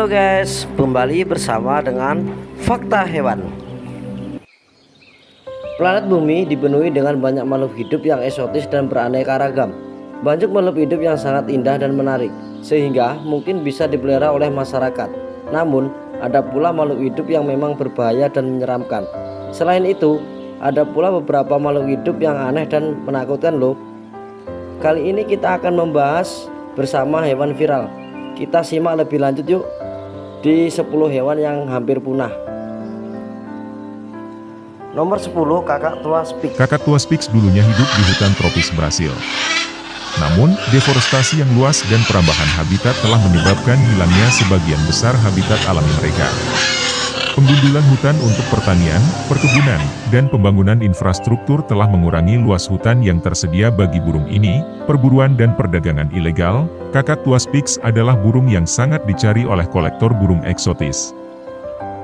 Halo guys, kembali bersama dengan Fakta Hewan. Planet Bumi dipenuhi dengan banyak makhluk hidup yang eksotis dan beraneka ragam. Banyak makhluk hidup yang sangat indah dan menarik, sehingga mungkin bisa dipelihara oleh masyarakat. Namun, ada pula makhluk hidup yang memang berbahaya dan menyeramkan. Selain itu, ada pula beberapa makhluk hidup yang aneh dan menakutkan loh. Kali ini kita akan membahas bersama hewan viral. Kita simak lebih lanjut yuk di 10 hewan yang hampir punah. Nomor 10, kakak tua Spix. Kakak tua Spix dulunya hidup di hutan tropis Brasil. Namun, deforestasi yang luas dan perambahan habitat telah menyebabkan hilangnya sebagian besar habitat alami mereka. Penggundulan hutan untuk pertanian, perkebunan, dan pembangunan infrastruktur telah mengurangi luas hutan yang tersedia bagi burung ini. Perburuan dan perdagangan ilegal, kakak tua Spix adalah burung yang sangat dicari oleh kolektor burung eksotis.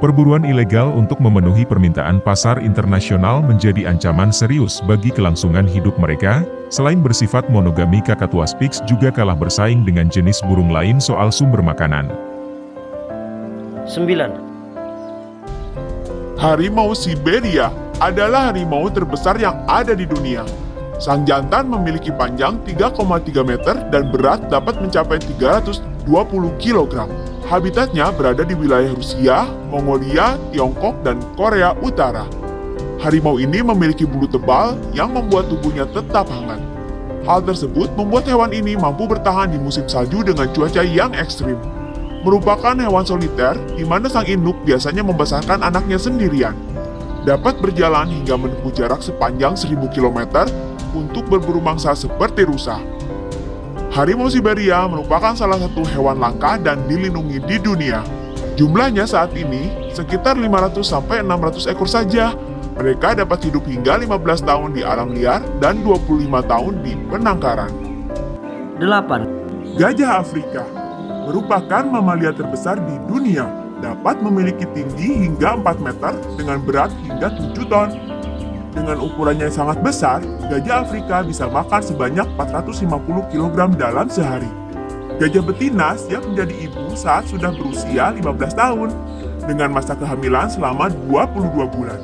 Perburuan ilegal untuk memenuhi permintaan pasar internasional menjadi ancaman serius bagi kelangsungan hidup mereka. Selain bersifat monogami, kakak tua Spix juga kalah bersaing dengan jenis burung lain soal sumber makanan. 9. Harimau Siberia adalah harimau terbesar yang ada di dunia. Sang jantan memiliki panjang 3,3 meter dan berat dapat mencapai 320 kg. Habitatnya berada di wilayah Rusia, Mongolia, Tiongkok, dan Korea Utara. Harimau ini memiliki bulu tebal yang membuat tubuhnya tetap hangat. Hal tersebut membuat hewan ini mampu bertahan di musim salju dengan cuaca yang ekstrim. Merupakan hewan soliter di mana sang induk biasanya membesarkan anaknya sendirian. Dapat berjalan hingga menempuh jarak sepanjang 1000 km untuk berburu mangsa seperti rusa. Harimau Siberia merupakan salah satu hewan langka dan dilindungi di dunia. Jumlahnya saat ini sekitar 500-600 ekor saja. Mereka dapat hidup hingga 15 tahun di alam liar dan 25 tahun di penangkaran. 8. Gajah Afrika merupakan mamalia terbesar di dunia, dapat memiliki tinggi hingga 4 meter dengan berat hingga 7 ton. Dengan ukurannya yang sangat besar, gajah Afrika bisa makan sebanyak 450 kg dalam sehari. Gajah betina siap menjadi ibu saat sudah berusia 15 tahun, dengan masa kehamilan selama 22 bulan.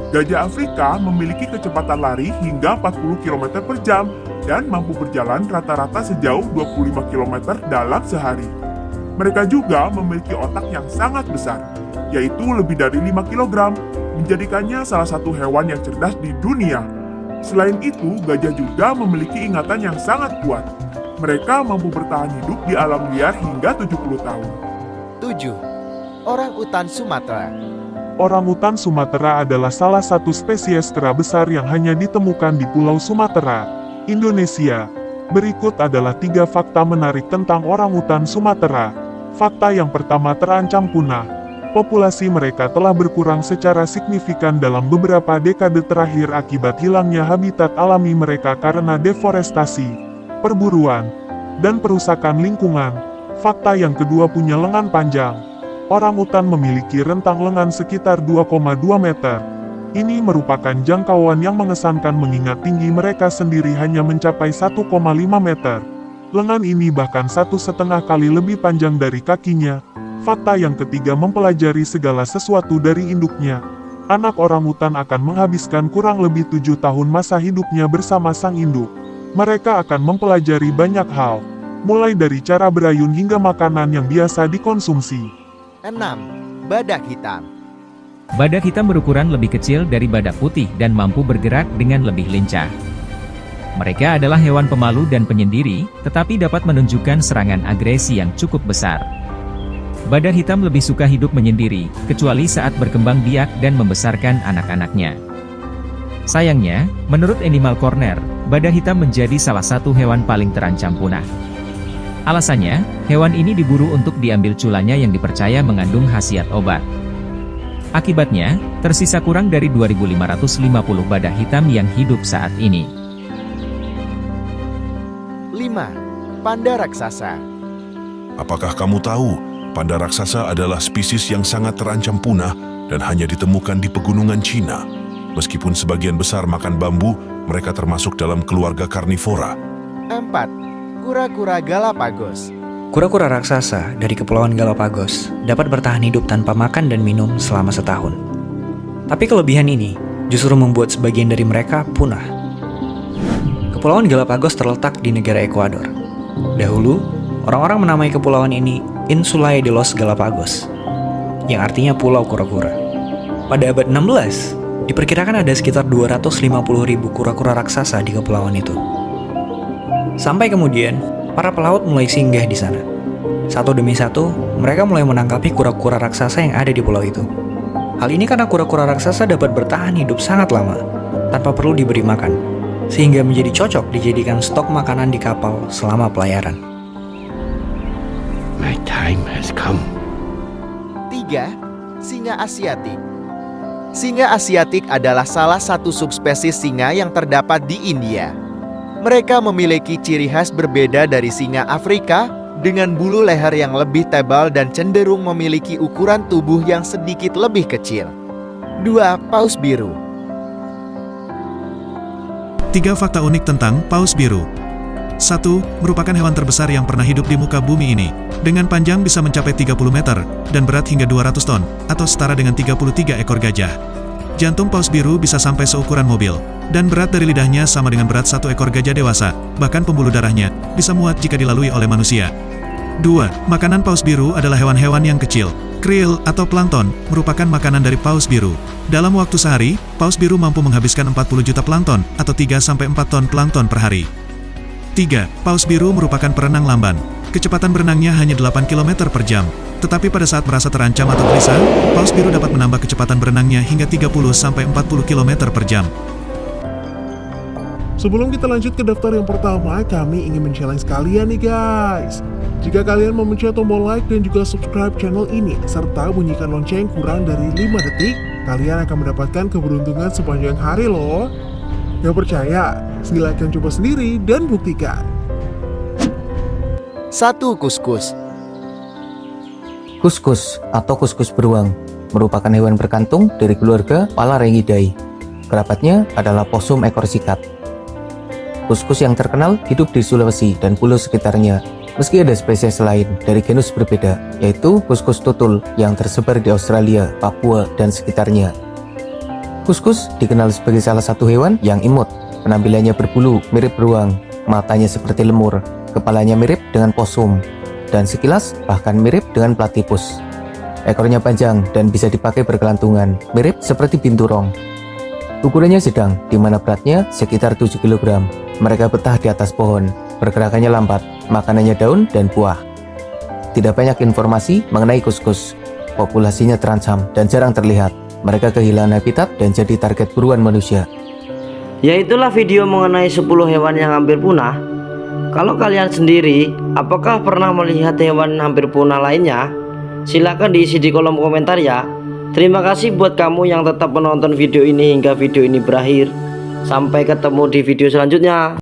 Gajah Afrika memiliki kecepatan lari hingga 40 km per jam dan mampu berjalan rata-rata sejauh 25 km dalam sehari. Mereka juga memiliki otak yang sangat besar, yaitu lebih dari 5 kg, menjadikannya salah satu hewan yang cerdas di dunia. Selain itu, gajah juga memiliki ingatan yang sangat kuat. Mereka mampu bertahan hidup di alam liar hingga 70 tahun. 7. Orangutan Sumatera. Orangutan Sumatera adalah salah satu spesies kera besar yang hanya ditemukan di Pulau Sumatera, Indonesia. Berikut adalah 3 fakta menarik tentang orangutan Sumatera. Fakta yang pertama, terancam punah. Populasi mereka telah berkurang secara signifikan dalam beberapa dekade terakhir akibat hilangnya habitat alami mereka karena deforestasi, perburuan, dan perusakan lingkungan. Fakta yang kedua, punya lengan panjang. Orangutan memiliki rentang lengan sekitar 2,2 meter. Ini merupakan jangkauan yang mengesankan mengingat tinggi mereka sendiri hanya mencapai 1,5 meter. Lengan ini bahkan 1,5 kali lebih panjang dari kakinya. Fakta yang ketiga, mempelajari segala sesuatu dari induknya. Anak orangutan akan menghabiskan kurang lebih 7 tahun masa hidupnya bersama sang induk. Mereka akan mempelajari banyak hal, mulai dari cara berayun hingga makanan yang biasa dikonsumsi. 6. Badak hitam. Badak hitam berukuran lebih kecil dari badak putih dan mampu bergerak dengan lebih lincah. Mereka adalah hewan pemalu dan penyendiri, tetapi dapat menunjukkan serangan agresi yang cukup besar. Badak hitam lebih suka hidup menyendiri, kecuali saat berkembang biak dan membesarkan anak-anaknya. Sayangnya, menurut Animal Corner, badak hitam menjadi salah satu hewan paling terancam punah. Alasannya, hewan ini diburu untuk diambil culanya yang dipercaya mengandung khasiat obat. Akibatnya, tersisa kurang dari 2.550 badak hitam yang hidup saat ini. 5. Panda raksasa. Apakah kamu tahu, panda raksasa adalah spesies yang sangat terancam punah dan hanya ditemukan di pegunungan Cina. Meskipun sebagian besar makan bambu, mereka termasuk dalam keluarga karnivora. 4. Kura-kura Galapagos. Kura-kura raksasa dari Kepulauan Galapagos dapat bertahan hidup tanpa makan dan minum selama setahun. Tapi kelebihan ini justru membuat sebagian dari mereka punah. Kepulauan Galapagos terletak di negara Ekuador. Dahulu, orang-orang menamai kepulauan ini Insulae de los Galapagos, yang artinya Pulau Kura-kura. Pada abad 16, diperkirakan ada sekitar 250.000 kura-kura raksasa di kepulauan itu. Sampai kemudian, para pelaut mulai singgah di sana. Satu demi satu, mereka mulai menangkapi kura-kura raksasa yang ada di pulau itu. Hal ini karena kura-kura raksasa dapat bertahan hidup sangat lama, tanpa perlu diberi makan, sehingga menjadi cocok dijadikan stok makanan di kapal selama pelayaran. My time has come. 3. Singa Asiatik. Singa Asiatik adalah salah satu subspesies singa yang terdapat di India. Mereka memiliki ciri khas berbeda dari singa Afrika dengan bulu leher yang lebih tebal dan cenderung memiliki ukuran tubuh yang sedikit lebih kecil. 2. Paus biru. 3 fakta unik tentang paus biru. 1. Merupakan hewan terbesar yang pernah hidup di muka bumi ini, dengan panjang bisa mencapai 30 meter, dan berat hingga 200 ton, atau setara dengan 33 ekor gajah. Jantung paus biru bisa sampai seukuran mobil, dan berat dari lidahnya sama dengan berat satu ekor gajah dewasa, bahkan pembuluh darahnya bisa muat jika dilalui oleh manusia. 2. Makanan paus biru adalah hewan-hewan yang kecil. Krill atau plankton merupakan makanan dari paus biru. Dalam waktu sehari, paus biru mampu menghabiskan 40 juta plankton, atau 3-4 ton plankton per hari. 3. Paus biru merupakan perenang lamban. Kecepatan berenangnya hanya 8 km per jam. Tetapi pada saat merasa terancam atau gelisah, paus biru dapat menambah kecepatan berenangnya hingga 30-40 km per jam. Sebelum kita lanjut ke daftar yang pertama, kami ingin men-challenge kalian nih guys. Jika kalian mau mencet tombol like dan juga subscribe channel ini, serta bunyikan lonceng kurang dari 5 detik, kalian akan mendapatkan keberuntungan sepanjang hari loh. Gak percaya? Silakan coba sendiri dan buktikan. 1. Kuskus. Kuskus atau kuskus beruang merupakan hewan berkantung dari keluarga Phalariidae. Kerabatnya adalah posum ekor sikat. Kuskus yang terkenal hidup di Sulawesi dan pulau sekitarnya, meski ada spesies lain dari genus berbeda, yaitu kuskus tutul yang tersebar di Australia, Papua, dan sekitarnya. Kuskus dikenal sebagai salah satu hewan yang imut. Penampilannya berbulu mirip beruang, matanya seperti lemur, kepalanya mirip dengan posum, dan sekilas bahkan mirip dengan platypus. Ekornya panjang dan bisa dipakai berkelantungan, mirip seperti binturong. Ukurannya sedang, di mana beratnya sekitar 7 kg. Mereka betah di atas pohon, pergerakannya lambat, makanannya daun dan buah. Tidak banyak informasi mengenai kuskus. Populasinya terancam dan jarang terlihat. Mereka kehilangan habitat dan jadi target buruan manusia. Ya itulah video mengenai 10 hewan yang hampir punah. Kalau kalian sendiri, apakah pernah melihat hewan hampir punah lainnya? Silahkan diisi di kolom komentar ya. Terima kasih buat kamu yang tetap menonton video ini hingga video ini berakhir. Sampai ketemu di video selanjutnya.